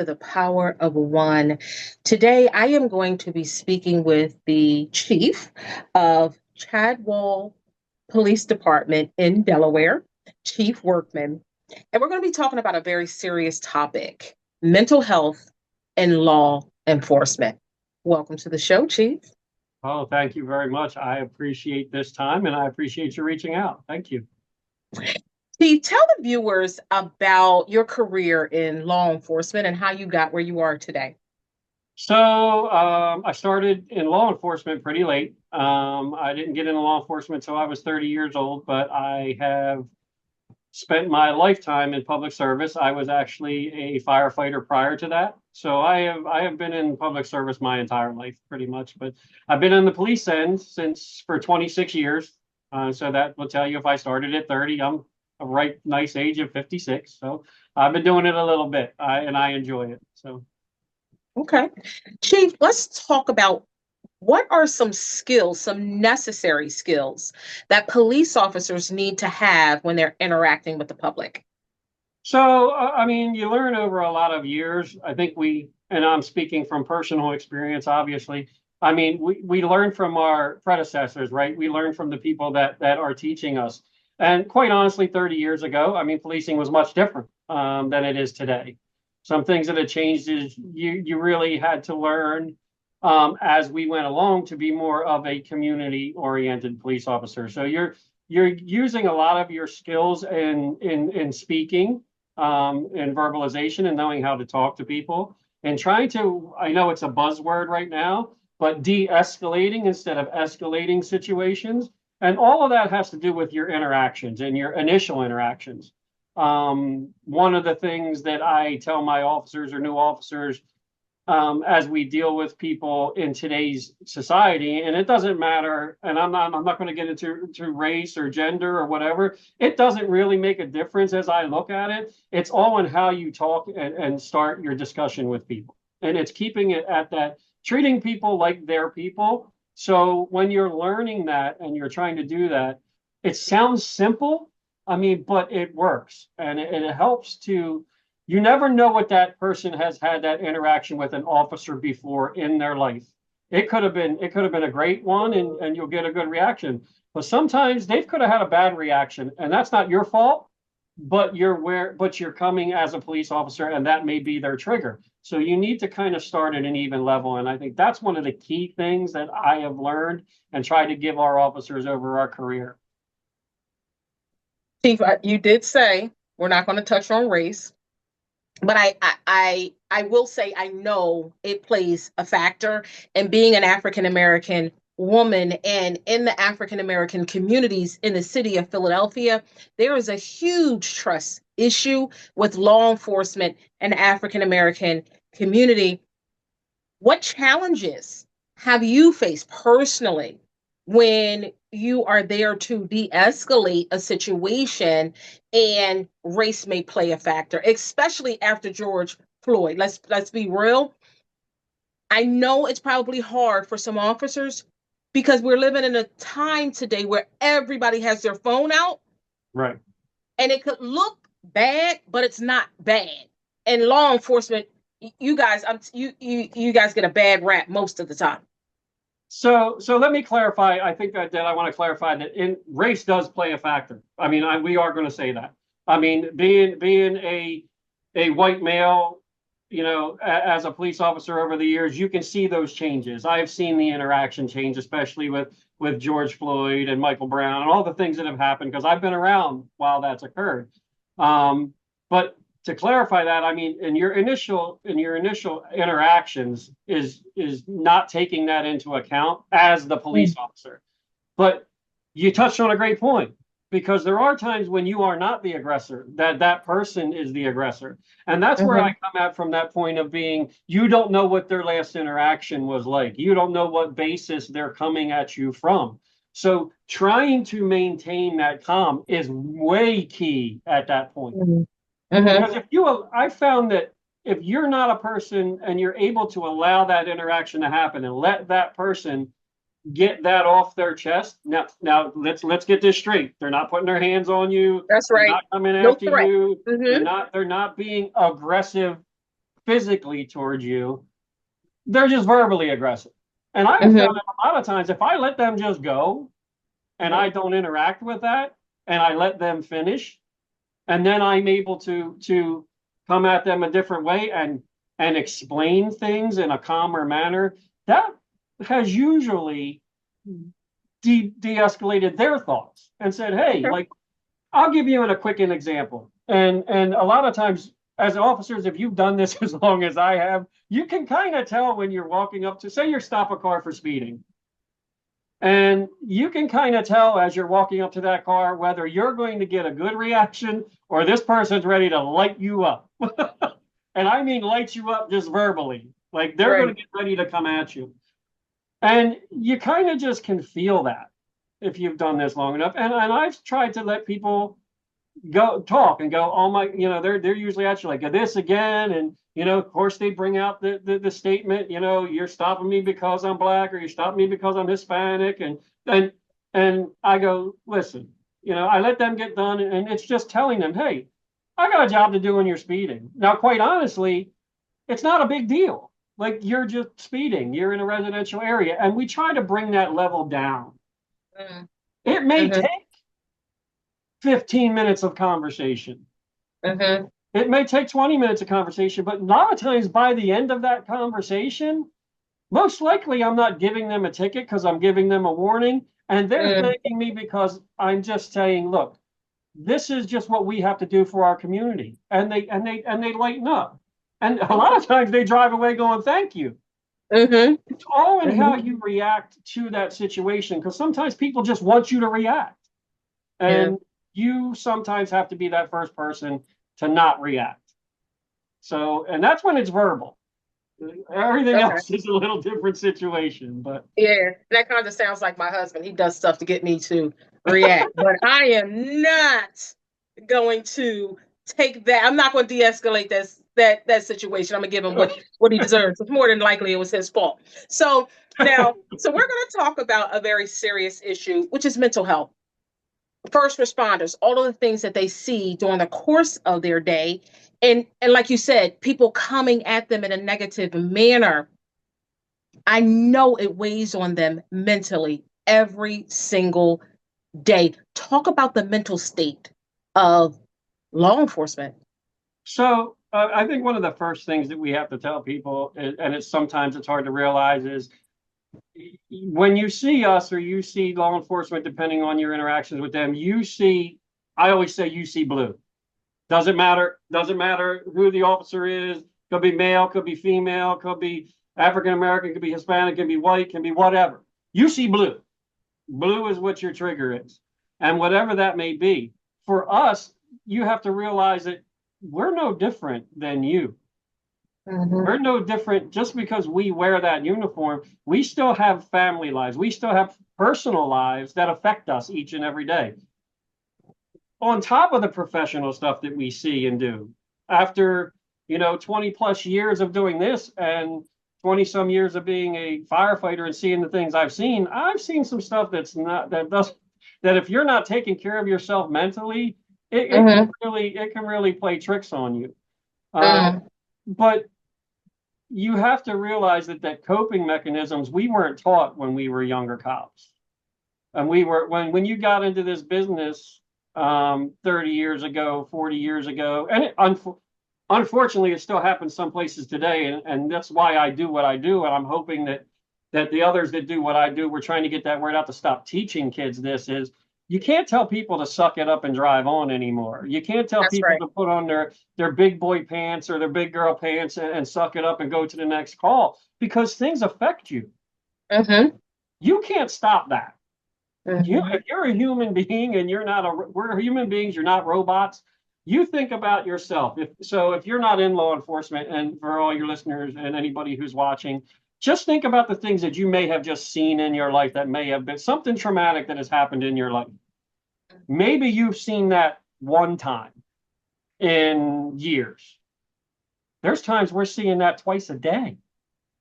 to the Power of One. Today, I am going to be speaking with the chief of Cheswold Police Department in Delaware, Chief Workman. And we're going to be talking about a very serious topic: mental health and law enforcement. Welcome to the show, Chief. Oh, thank you very much. I appreciate this time and I appreciate you reaching out. Thank you. Chief, tell the viewers about your career in law enforcement and how you got where you are today. I started in law enforcement pretty late. I didn't get into law enforcement until I was 30 years old, but I have spent my lifetime in public service. I was actually a firefighter prior to that. So I have been in public service my entire life pretty much, but I've been in the police end since for 26 years. So that will tell you if I started at 30, I'm a right nice age of 56. So I've been doing it a little bit and I enjoy it. So. Okay. Chief, let's talk about what are some skills, some necessary skills that police officers need to have when they're interacting with the public? I mean, you learn over a lot of years. I think and I'm speaking from personal experience, obviously. I mean, we learn from our predecessors, right? We learn from the people that are teaching us. And quite honestly, 30 years ago, I mean, policing was much different than it is today. Some things that have changed is you really had to learn as we went along to be more of a community-oriented police officer. So you're using a lot of your skills in speaking, and verbalization, and knowing how to talk to people, and trying to. I know it's a buzzword right now, but de-escalating instead of escalating situations, and all of that has to do with your interactions and your initial interactions. One of the things that I tell my officers or new officers as we deal with people in today's society, and it doesn't matter, and I'm not going to get into race or gender or whatever. It doesn't really make a difference as I look at it. It's all in how you talk and start your discussion with people, and it's keeping it at that, treating people like they're people. So when you're learning that and you're trying to do that, it sounds simple. I mean, but it works, and it helps to. You never know what that person has had that interaction with an officer before in their life. It could have been a great one, and you'll get a good reaction. But sometimes they could have had a bad reaction, and that's not your fault. But you're coming as a police officer, and that may be their trigger. So you need to kind of start at an even level. And I think that's one of the key things that I have learned and tried to give our officers over our career. Chief, you did say we're not going to touch on race, but I will say I know it plays a factor in being an African American woman, and in the African American communities in the city of Philadelphia, there is a huge trust issue with law enforcement and African American community. What challenges have you faced personally when you are there to de-escalate a situation and race may play a factor, especially after George Floyd? Let's be real. I know it's probably hard for some officers because we're living in a time today where everybody has their phone out, Right. and it could look bad, but it's not bad. And law enforcement, you guys, you guys get a bad rap most of the time. So let me clarify. I think that I want to clarify that in race does play a factor. I mean, we are going to say that. I mean, being a white male, as a police officer over the years, you can see those changes. I've seen the interaction change, especially with George Floyd and Michael Brown and all the things that have happened, because I've been around while that's occurred. But to clarify that, I mean, in your initial interactions is not taking that into account as the police officer. But you touched on a great point, because there are times when you are not the aggressor, that person is the aggressor. And that's where I come at, from that point of being, you don't know what their last interaction was like. You don't know what basis they're coming at you from. So trying to maintain that calm is way key at that point. Because I found that if you're not a person and you're able to allow that interaction to happen and let that person get that off their chest. Now let's get this straight. They're not putting their hands on you. That's They're right. not coming No after threat. you. They're not being aggressive physically towards you. They're just verbally aggressive. And I have found Mm-hmm. that a lot of times if I let them just go and I don't interact with that and I let them finish, and then I'm able to come at them a different way and explain things in a calmer manner, that has usually de-escalated their thoughts and said, hey, Okay. like, I'll give you a quick an example. And a lot of times as officers, if you've done this as long as I have, you can kind of tell when you're walking up to, say you stop a car for speeding. And you can kind of tell as you're walking up to that car whether you're going to get a good reaction or this person's ready to light you up. And I mean light you up just verbally. Like they're going to Right. get ready to come at you. And you kind of just can feel that if you've done this long enough. And I've tried to let people go talk and go, oh my, they're usually actually like this again. And, of course they bring out the statement, you're stopping me because I'm black or you're stopping me because I'm Hispanic. And I go, listen, I let them get done. And it's just telling them, hey, I got a job to do when you're speeding. Now, quite honestly, it's not a big deal. Like you're just speeding, you're in a residential area. And we try to bring that level down. It may Mm-hmm. take 15 minutes of conversation. Mm-hmm. It may take 20 minutes of conversation, but a lot of times by the end of that conversation, most likely I'm not giving them a ticket because I'm giving them a warning. And they're Mm-hmm. thanking me because I'm just saying, look, this is just what we have to do for our community. And they lighten up. And a lot of times they drive away going, thank you. Mm-hmm. It's all in Mm-hmm. how you react to that situation because sometimes people just want you to react. Yeah. And you sometimes have to be that first person to not react. So, and that's when it's verbal. Everything Okay. else is a little different situation, but Yeah, that kind of sounds like my husband. He does stuff to get me to react, but I am not going to take that. I'm not going to de-escalate that situation. I'm gonna give him what he deserves. It's more than likely it was his fault. So now, so we're going to talk about a very serious issue, which is mental health. First responders, all of the things that they see during the course of their day, and like you said, people coming at them in a negative manner. I know it weighs on them mentally every single day. Talk about the mental state of law enforcement. so I think one of the first things that we have to tell people, and it's sometimes it's hard to realize, is when you see us or you see law enforcement, depending on your interactions with them, you see, I always say you see blue. Doesn't matter. Doesn't matter who the officer is. Could be male, could be female, could be African American, could be Hispanic, could be white, can be whatever. You see blue. Blue is what your trigger is. And whatever that may be. For us, you have to realize that we're no different than you. Mm-hmm. We're no different just because we wear that uniform. We still have family lives. We still have personal lives that affect us each and every day on top of the professional stuff that we see and do. After 20 plus years of doing this and 20 some years of being a firefighter and seeing the things I've seen some stuff that if you're not taking care of yourself mentally, Mm-hmm. it can really play tricks on you. Mm-hmm. But you have to realize that coping mechanisms we weren't taught when we were younger cops. And we were when you got into this business 30 years ago, 40 years ago, and unfortunately, it still happens some places today, and that's why I do what I do, and I'm hoping that the others that do what I do, we're trying to get that word out to stop teaching kids this is you can't tell people to suck it up and drive on anymore. You can't tell That's people right. to put on their big boy pants or their big girl pants and suck it up and go to the next call because things affect you. Mm-hmm. You can't stop that. Mm-hmm. If you're a human being and we're human beings, you're not robots. You think about yourself. If you're not in law enforcement, and for all your listeners and anybody who's watching, just think about the things that you may have just seen in your life that may have been something traumatic that has happened in your life. Maybe you've seen that one time in years. There's times we're seeing that twice a day.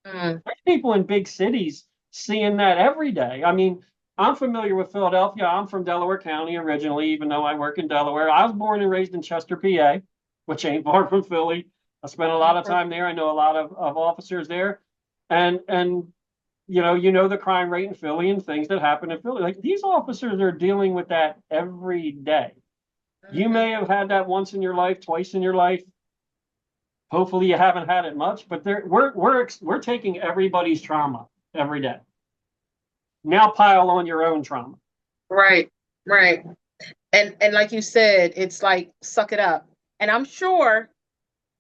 Mm-hmm. There's people in big cities seeing that every day. I mean, I'm familiar with Philadelphia. I'm from Delaware County originally, even though I work in Delaware. I was born and raised in Chester, PA, which ain't far from Philly. I spent a lot of time there. I know a lot of officers there, and the crime rate in Philly and things that happen in Philly. Like these officers are dealing with that every day. You may have had that once in your life, twice in your life. Hopefully, you haven't had it much, but we're taking everybody's trauma every day. Now pile on your own trauma. Right, right. And like you said, it's like suck it up. And I'm sure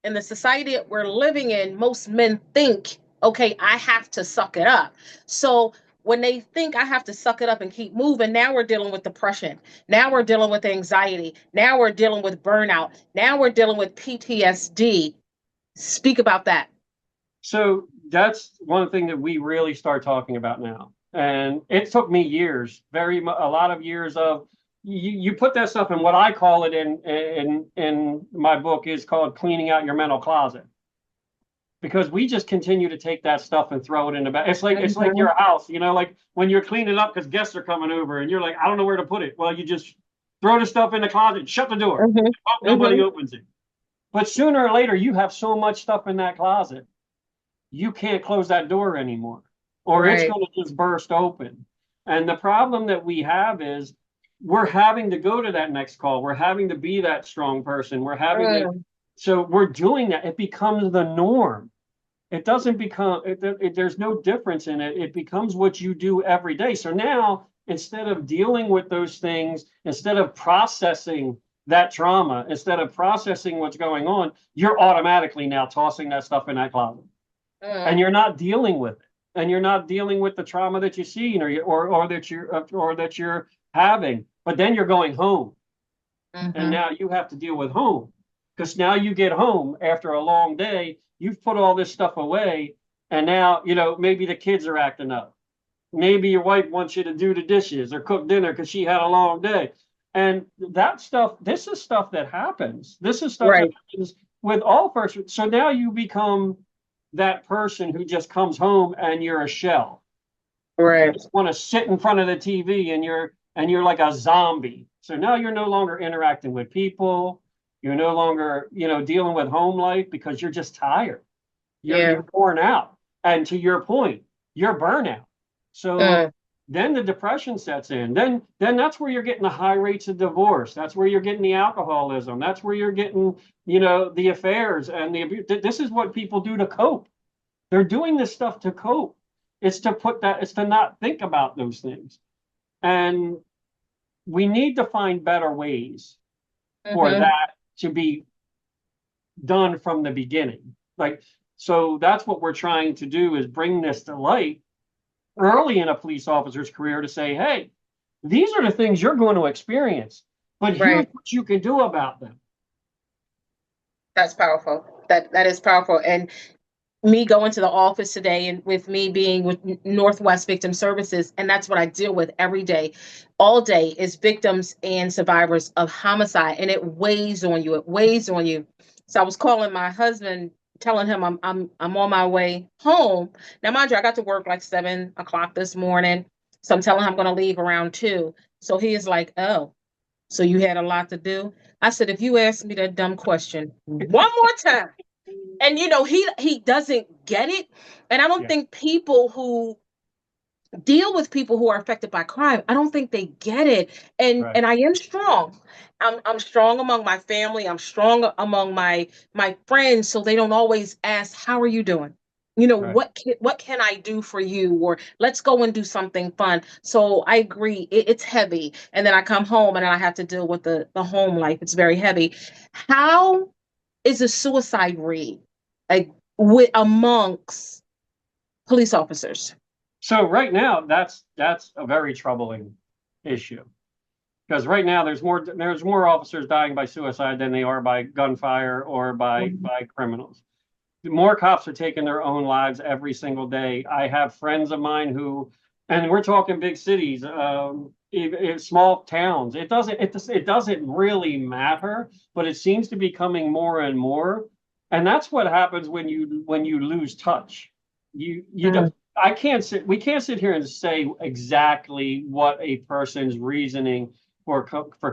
in the society that we're living in, most men think, okay, I have to suck it up. So when they think I have to suck it up and keep moving, now we're dealing with depression. Now we're dealing with anxiety. Now we're dealing with burnout. Now we're dealing with PTSD. Speak about that. So that's one thing that we really start talking about now. And it took me years, a lot of years of you put that stuff in what I call it in my book is called cleaning out your mental closet. Because we just continue to take that stuff and throw it in the back. It's like your house, like when you're cleaning up because guests are coming over and you're like, I don't know where to put it. Well, you just throw the stuff in the closet, shut the door. Mm-hmm. Nobody Mm-hmm. opens it. But sooner or later, you have so much stuff in that closet, you can't close that door anymore, or it's Right. going to just burst open. And the problem that we have is we're having to go to that next call. We're having to be that strong person. Mm. So we're doing that. It becomes the norm. It doesn't become, there's no difference in it. It becomes what you do every day. So now, instead of dealing with those things, instead of processing that trauma, instead of processing what's going on, you're automatically now tossing that stuff in that closet and Mm. you're not dealing with it, and you're not dealing with the trauma that you've seen or that you're having. But then you're going home, and Mm-hmm. now you have to deal with home because now you get home after a long day. You've put all this stuff away, and now maybe the kids are acting up. Maybe your wife wants you to do the dishes or cook dinner because she had a long day. And that stuff, this is stuff that happens. This is stuff that Right. happens with all persons. So now you become that person who just comes home and you're a shell. You Right. just want to sit in front of the TV and you're like a zombie. So now you're no longer interacting with people. You're no longer, dealing with home life because you're just tired. You're Yeah. worn out. And to your point, you're burnout. So Mm. then the depression sets in. Then that's where you're getting the high rates of divorce. That's where you're getting the alcoholism. That's where you're getting, the affairs and the abuse. This is what people do to cope. They're doing this stuff to cope. It's to not think about those things. And we need to find better ways for Mm-hmm. that to be done from the beginning. Like, so that's what we're trying to do is bring this to light early in a police officer's career to say, hey, these are the things you're going to experience, but here's Right. what you can do about them. That's powerful. That is powerful. And me going to the office today and with me being with Northwest Victim Services, and that's what I deal with every day, all day is victims and survivors of homicide, and it weighs on you. It weighs on you. So I was calling my husband, telling him I'm on my way home. Now, mind you, I got to work like 7 o'clock this morning, so I'm telling him I'm going to leave around 2. So he is like, "Oh, so you had a lot to do?" I said, "If you ask me that dumb question one more time." And he doesn't get it. And I don't Yeah, think people who deal with people who are affected by crime, I don't think they get it. and right, and I am strong. I'm strong among my family. I'm strong among my friends, so they don't always ask, how are you doing? right. What can I do for you, or let's go and do something fun. So I agree, it's heavy, and then I come home and I have to deal with the home life. It's very heavy. How is a suicide rate, like, amongst police officers? So right now, that's a very troubling issue because right now there's more officers dying by suicide than they are by gunfire or by criminals. More cops are taking their own lives every single day. I have friends of mine and we're talking big cities, small towns. It doesn't really matter, but it seems to be coming more and more. And that's what happens when you lose touch. You don't. Mm. We can't sit here and say exactly what a person's reasoning for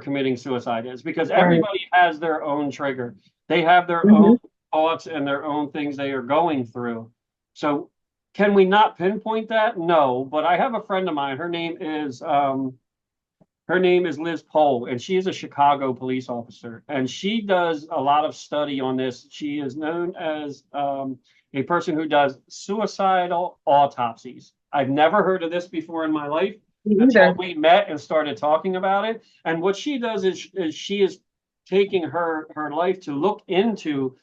committing suicide is because Right. everybody has their own trigger. They have their own Hmm. thoughts and their own things they are going through. So can we not pinpoint that? No, but I have a friend of mine. Her name is Liz Pohl, and she is a Chicago police officer, and she does a lot of study on this. She is known as a person who does suicidal autopsies. I've never heard of this before in my life Me until either. we met and started talking about it. And what she does is she is taking her life to look into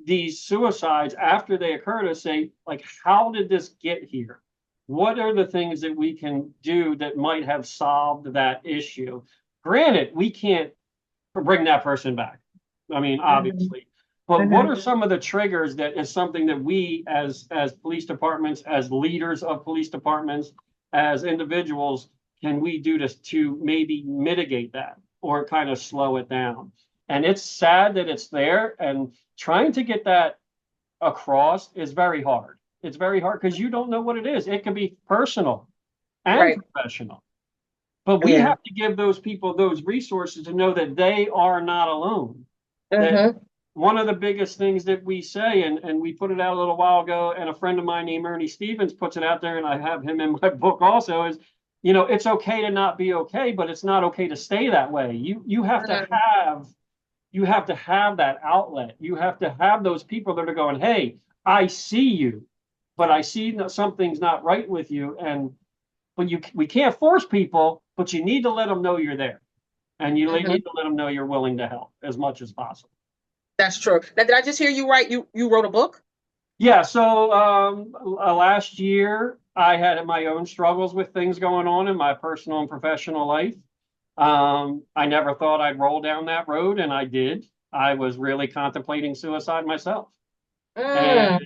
these suicides after they occur to say, like, how did this get here? What are the things that we can do that might have solved that issue? Granted, we can't bring that person back. I mean, Hmm. obviously. But what Hmm. are some of the triggers that is something that we as police departments, as leaders of police departments, as individuals, can we do to maybe mitigate that or kind of slow it down? And it's sad that it's there, and trying to get that across is very hard. It's very hard because you don't know what it is. It can be personal and Right. professional. But we Yeah. have to give those people those resources to know that they are not alone. That Hmm. one of the biggest things that we say, and we put it out a little while ago, and a friend of mine named Ernie Stevens puts it out there, and I have him in my book also, is, it's okay to not be okay, but it's not okay to stay that way. You have to have that outlet. You have to have those people that are going, hey, I see you, but I see that something's not right with you. And but we can't force people, but you need to let them know you're there, and you Hmm. need to let them know you're willing to help as much as possible. That's true. Now, did I just hear you right? You wrote a book? Yeah. So last year I had my own struggles with things going on in my personal and professional life. I never thought I'd roll down that road, and I did. I was really contemplating suicide myself. And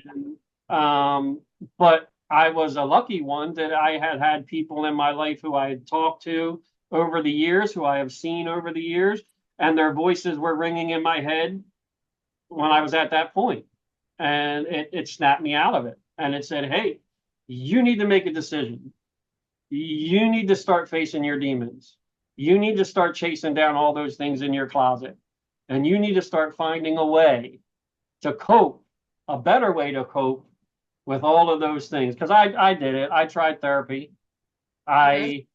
Mm. um, but I was a lucky one that I had had people in my life who I had talked to over the years, who I have seen over the years, and their voices were ringing in my head when I was at that point. And it snapped me out of it. And it said, hey, you need to make a decision. You need to start facing your demons. You need to start chasing down all those things in your closet. And you need to start finding a way to cope, a better way to cope with all of those things. Because I did it. I tried therapy. Hmm. I,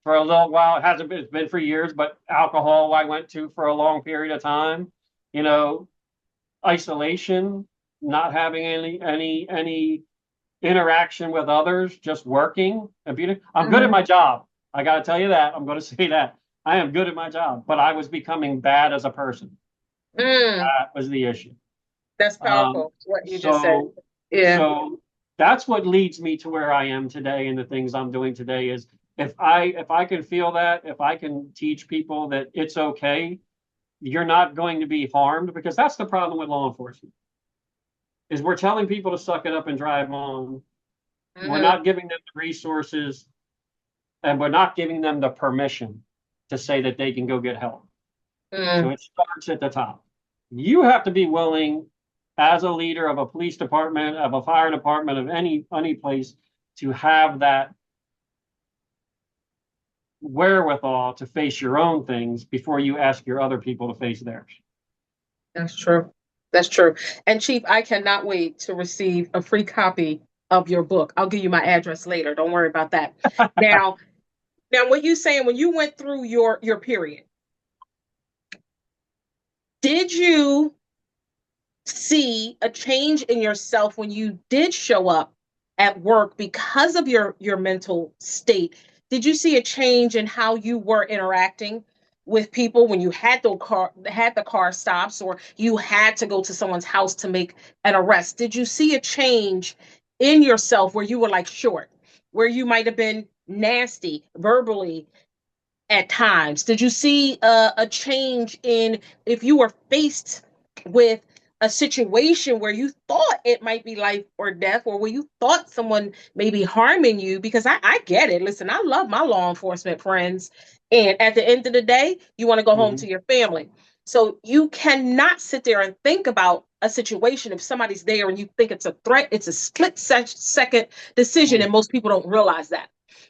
for a little while, it hasn't been, it's been for years, but alcohol I went to for a long period of time. You know, isolation, not having any interaction with others, just working and being. I'm good at Hmm. my job. I got to tell you that. I'm going to say that. I am good at my job, but I was becoming bad as a person. Mm. That was the issue. That's Um, powerful, what you just said. so, Yeah. so that's what leads me to where I am today, and the things I'm doing today is if I can feel that, if I can teach people that it's okay, you're not going to be harmed, because that's the problem with law enforcement is we're telling people to suck it up and drive on. We're Hmm. not giving them the resources, and we're not giving them the permission to say that they can go get help. So Mm. it starts at the top. You have to be willing, as a leader of a police department, of a fire department, of any place, to have that wherewithal to face your own things before you ask your other people to face theirs. That's true. That's true. And Chief, I cannot wait to receive a free copy of your book. I'll give you my address later. Don't worry about that. Now, now, what you saying when you went through your period, did you see a change in yourself when you did show up at work because of your mental state? Did you see a change in how you were interacting with people when you had the car stops, or you had to go to someone's house to make an arrest? Did you see a change in yourself where you were like short, where you might have been nasty verbally at times? Did you see a change in if you were faced with a situation where you thought it might be life or death, or where you thought someone may be harming you? Because I get it. Listen, I love my law enforcement friends. And at the end of the day, you want to go home Mm-hmm. to your family. So you cannot sit there and think about a situation if somebody's there and you think it's a threat. It's a second decision, Mm-hmm. and most people don't realize that.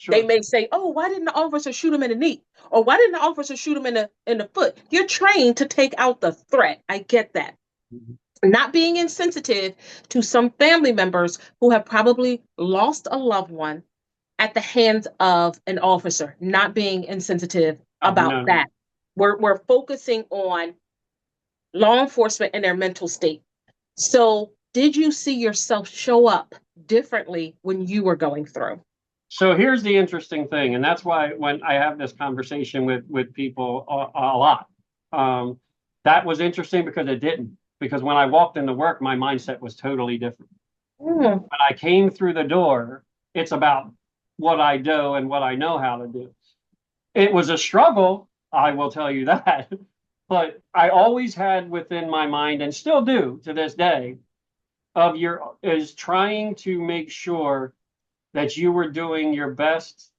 They Sure. may say, "Oh, why didn't the officer shoot him in the knee? Or why didn't the officer shoot him in the foot?" You're trained to take out the threat. I get that. Mm-hmm. Not being insensitive to some family members who have probably lost a loved one at the hands of an officer, not being insensitive Oh, about no. that. We're focusing on law enforcement and their mental state. So, did you see yourself show up differently when you were going through? So here's the interesting thing, and that's why when I have this conversation with people a lot, um, that was interesting because it didn't. Because when I walked into work, my mindset was totally different. Mm, When I came through the door, it's about what I do and what I know how to do. It was a struggle, I will tell you that, but I always had within my mind, and still do to this day, of your is trying to make sure that you were doing your best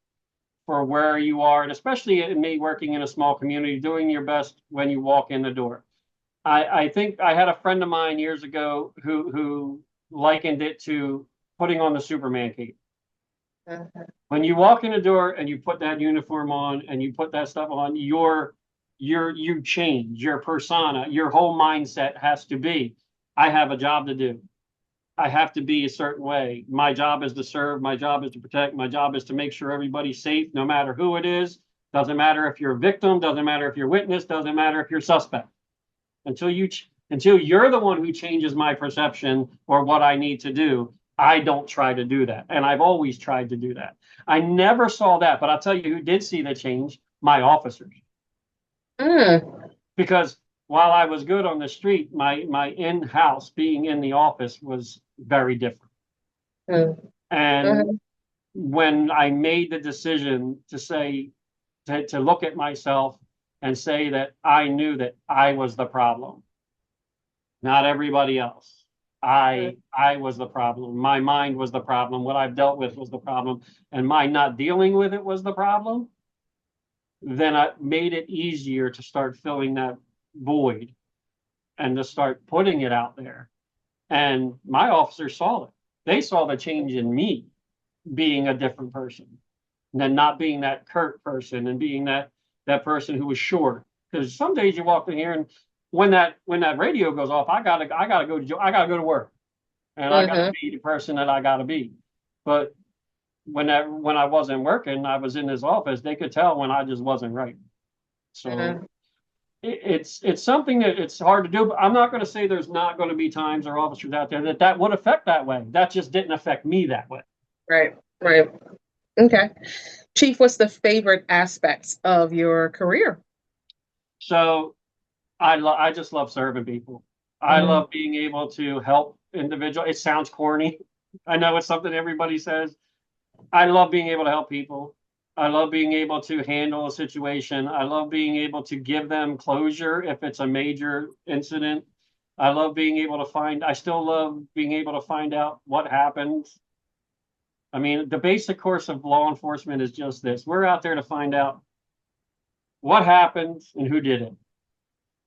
for where you are, and especially in me working in a small community, doing your best when you walk in the door. I think I had a friend of mine years ago who likened it to putting on the Superman cape. mhm, When you walk in the door and you put that uniform on and you put that stuff on, you change your persona, your whole mindset has to be, I have a job to do. I have to be a certain way. My job is to serve. My job is to protect. My job is to make sure everybody's safe, no matter who it is. Doesn't matter if you're a victim. Doesn't matter if you're a witness. Doesn't matter if you're suspect. Until you're the one who changes my perception or what I need to do, I don't try to do that. And I've always tried to do that. I never saw that, but I'll tell you who did see the change, my officers. mm, Because while I was good on the street, my in-house being in the office was very different. mm, And mhm, when I made the decision to say, to look at myself and say that I knew that I was the problem, not everybody else. mm, I was the problem. My mind was the problem. What I've dealt with was the problem. And my not dealing with it was the problem. Then I made it easier to start filling that void and to start putting it out there. And my officers saw it. They saw the change in me being a different person, and then not being that curt person and being that person who was short. Because some days you walk in here and when that radio goes off, I gotta go to I gotta go to work and I gotta mhm, be the person that I gotta be. But when I wasn't working, I was in this office. They could tell when I just wasn't right. So mhm. it's something that it's hard to do. But I'm not going to say there's not going to be times or officers out there that would affect that way. That just didn't affect me that way. Right, right. Okay. Chief, what's the favorite aspects of your career? So I just love serving people. I Mhm, love being able to help individuals. It sounds corny. I know it's something everybody says. I love being able to help people. I love being able to handle a situation. I love being able to give them closure if it's a major incident. I still love being able to find out what happened. I mean, the basic course of law enforcement is just this. We're out there to find out what happened and who did it.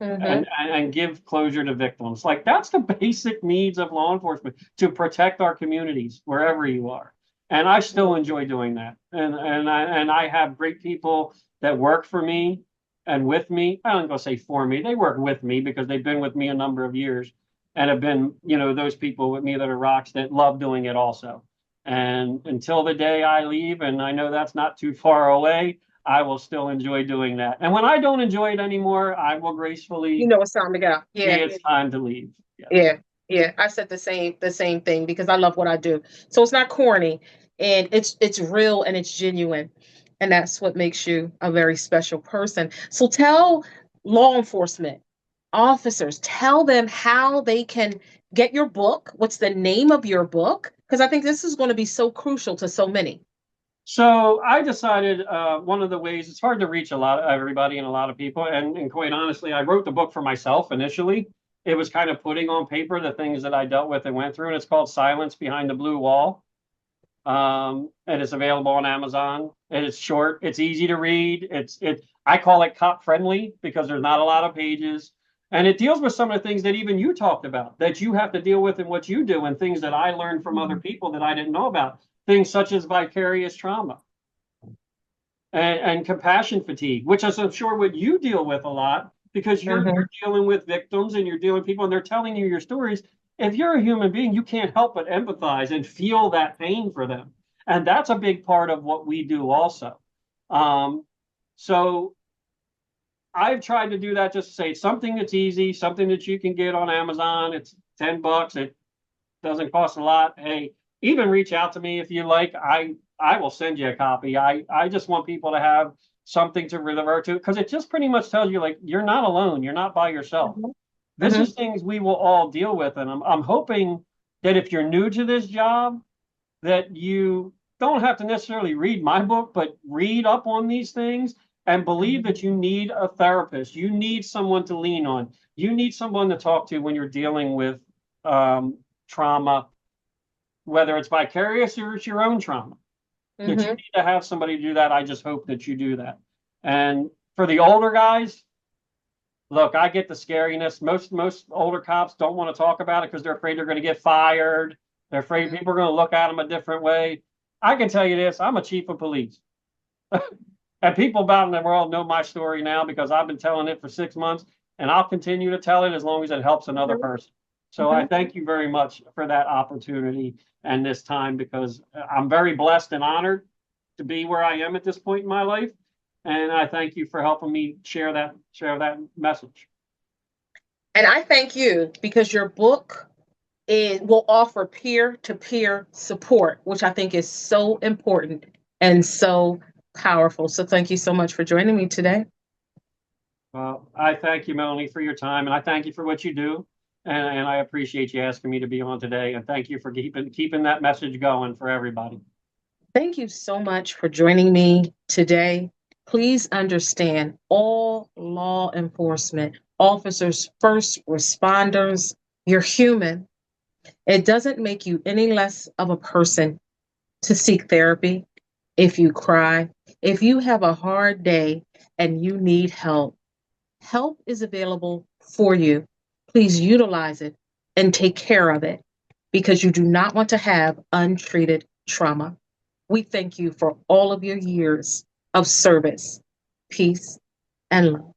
mhm, And give closure to victims. Like that's the basic needs of law enforcement to protect our communities wherever you are. And I still enjoy doing that. And I have great people that work for me and with me. I don't go say for me. They work with me because they've been with me a number of years and have been, those people with me that are rocks that love doing it also. And until the day I leave, and I know that's not too far away, I will still enjoy doing that. And when I don't enjoy it anymore, I will you gracefully know it's time to go. say Yeah, it's time to leave. Yes. yeah, yeah. I said the same thing because I love what I do. So it's not corny and it's real and it's genuine. And that's what makes you a very special person. So tell law enforcement officers, tell them how they can get your book. What's the name of your book? Because I think this is going to be so crucial to so many. So I decided one of the ways it's hard to reach a lot of everybody and a lot of people. And quite honestly, I wrote the book for myself initially. It was kind of putting on paper the things that I dealt with and went through. And it's called Silence Behind the Blue Wall. And it's available on Amazon. And it's short. It's easy to read. I call it cop friendly because there's not a lot of pages. And it deals with some of the things that even you talked about that you have to deal with in what you do and things that I learned from other people that I didn't know about. Things such as vicarious trauma and compassion fatigue, which is, I'm sure, what you deal with a lot because you're dealing with victims and you're dealing with people and they're telling you your stories. If you're a human being, you can't help but empathize and feel that pain for them. And that's a big part of what we do also. So I've tried to do that, just to say something that's easy, something that you can get on Amazon. It's $10. It doesn't cost a lot. Hey, even reach out to me if you like. I will send you a copy. I just want people to have something to revert to, because it just pretty much tells you, like, you're not alone. You're not by yourself. This is things we will all deal with. And I'm hoping that if you're new to this job, that you don't have to necessarily read my book, but read up on these things and believe that you need a therapist. You need someone to lean on. You need someone to talk to when you're dealing with trauma, whether it's vicarious or it's your own trauma. That you need to have somebody do that. I just hope that you do that. And for the older guys, look, I get the scariness. Most older cops don't want to talk about it because they're afraid they're going to get fired. They're afraid people are going to look at them a different way. I can tell you this: I'm a chief of police. And people about in the world know my story now because I've been telling it for 6 months, and I'll continue to tell it as long as it helps another person. So I thank you very much for that opportunity and this time, because I'm very blessed and honored to be where I am at this point in my life. And I thank you for helping me share that message. And I thank you because your book will offer peer-to-peer support, which I think is so important and so powerful. So thank you so much for joining me today. Well, I thank you, Melany, for your time, and I thank you for what you do. And I appreciate you asking me to be on today. And thank you for keeping that message going for everybody. Thank you so much for joining me today. Please understand, all law enforcement officers, first responders, you're human. It doesn't make you any less of a person to seek therapy. If you cry, if you have a hard day and you need help, help is available for you. Please utilize it and take care of it, because you do not want to have untreated trauma. We thank you for all of your years of service, peace, and love.